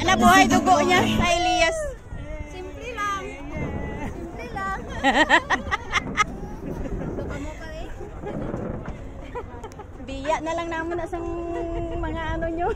Nabuhay dugo niya sa Elias. Simple lang. Simple lang. Biya na lang naman na sa mga ano nyo.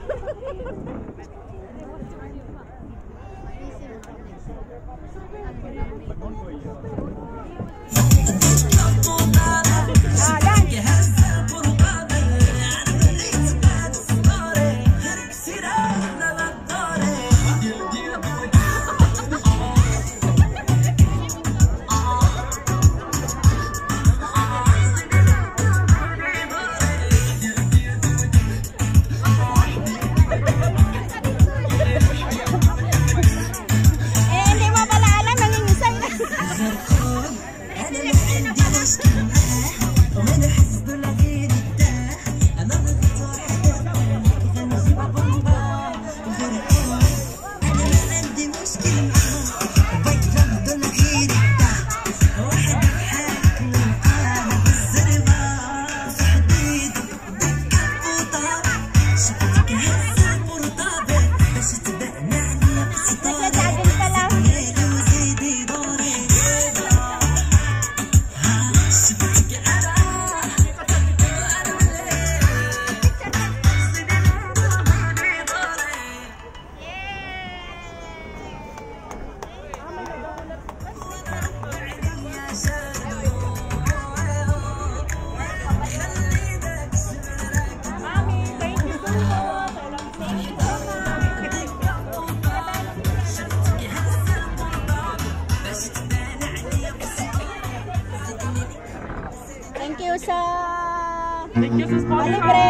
Thank you sa palibre.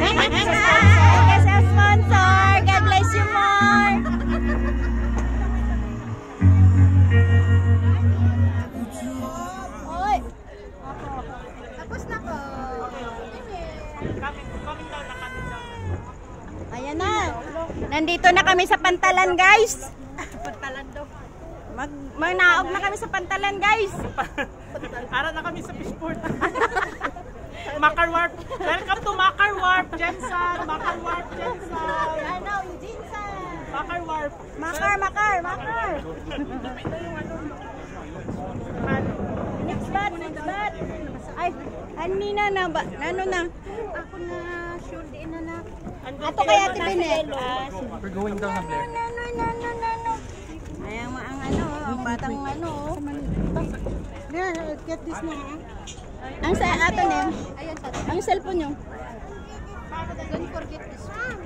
Thank you sa sponsor. God bless you more. Oy. Tapos na po. Ayan na. Nandito na kami sa Pantalan, guys. Pantalan daw. Magnaog na kami sa Pantalan, guys. Ara na kami sa fishport. Makar Warp. Welcome to Makar Warp, Jensen. Makar Warp, Jensen. Ano, Jensen. Makar Warp. Makar. Next bat. Ay, anina na ba? Ano na? Ako na sure di na na. Ato kaya Ate Benet. We're going down na Blair. Ayan ang ano, ang batang ano. Get this na. Ang sa ato nem. Ayan sa. Ang cellphone nyo. Don't forget this one.